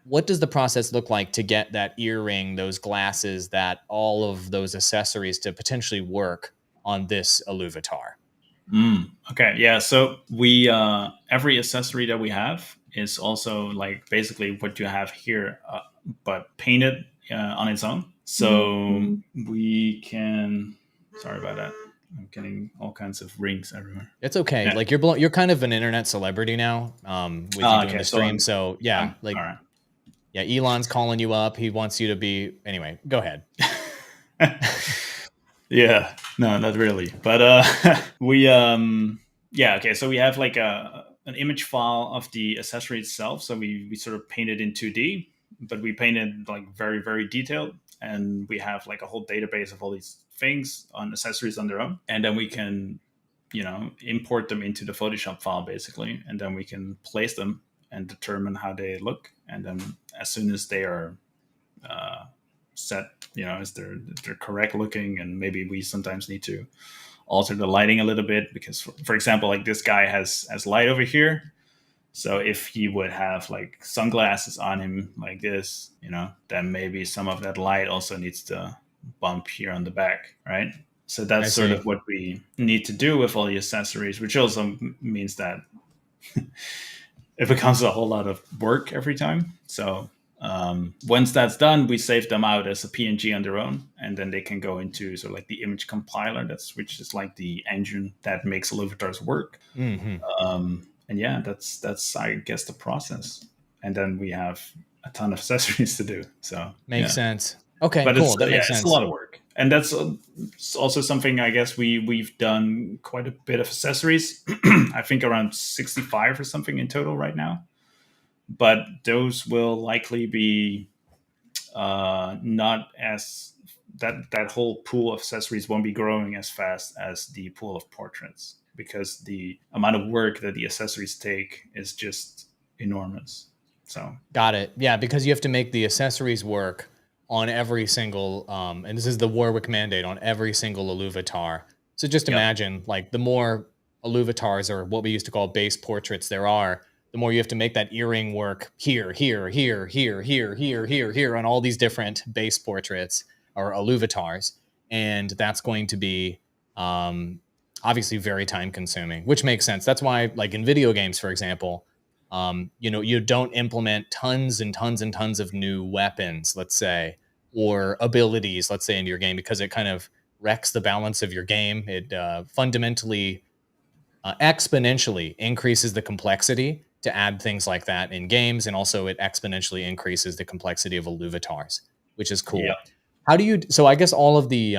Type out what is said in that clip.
what does the process look like to get that earring, those glasses, that all of those accessories to potentially work on this Illuvitar? Okay, yeah. So we every accessory that we have is also like basically what you have here, but painted on its own. So we can. Sorry about that. I'm getting all kinds of rings everywhere. It's okay. Yeah. Like you're kind of an internet celebrity now, with you doing Okay. the So stream. So yeah, I'm like all right. yeah, Elon's calling you up. He wants you to be anyway. Go ahead. Yeah, no, not really. But we yeah, okay. So we have like a an image file of the accessory itself. So we sort of painted in 2D, but we painted like very detailed, and we have like a whole database of all these things on accessories on their own, and then we can import them into the Photoshop file basically, and then we can place them and determine how they look, and then as soon as they are uh, set, as they're correct looking, and maybe we sometimes need to alter the lighting a little bit because, for example, like this guy has light over here. So if he would have like sunglasses on him like this, then maybe some of that light also needs to bump here on the back, right? So I that's sort see. of what we need to do with all the accessories, which also means that it becomes a whole lot of work every time. So once that's done, we save them out as a PNG on their own, and then they can go into sort of like the image compiler, which is like the engine that makes Illuvitar's work. Hmm. And yeah, that's I guess the process. And then we have a ton of accessories to do. So Makes yeah, sense. Okay, but cool. That yeah, makes it's a sense. lot of work, and that's it's also something I guess we've done quite a bit of accessories. I think around 65 or something in total right now, but those will likely be not as that whole pool of accessories won't be growing as fast as the pool of portraits because the amount of work that the accessories take is just enormous. So Got it. Yeah, because you have to make the accessories work on every single, and this is the Warwick mandate on every single Illuvitar. So just yeah, imagine, like, the more Illuvitars, or what we used to call base portraits, there are, the more you have to make that earring work here, here, here, here, here, here, here, here, on all these different base portraits or Illuvitars, and that's going to be um, obviously very time consuming, which makes sense. That's why, like in video games, for example, you don't implement tons and tons and tons of new weapons, let's say, or abilities, let's say, into your game, because it kind of wrecks the balance of your game. It fundamentally, exponentially increases the complexity to add things like that in games, and also it exponentially increases the complexity of Illuvitars, which is yeah. cool. How do you? So I guess all of the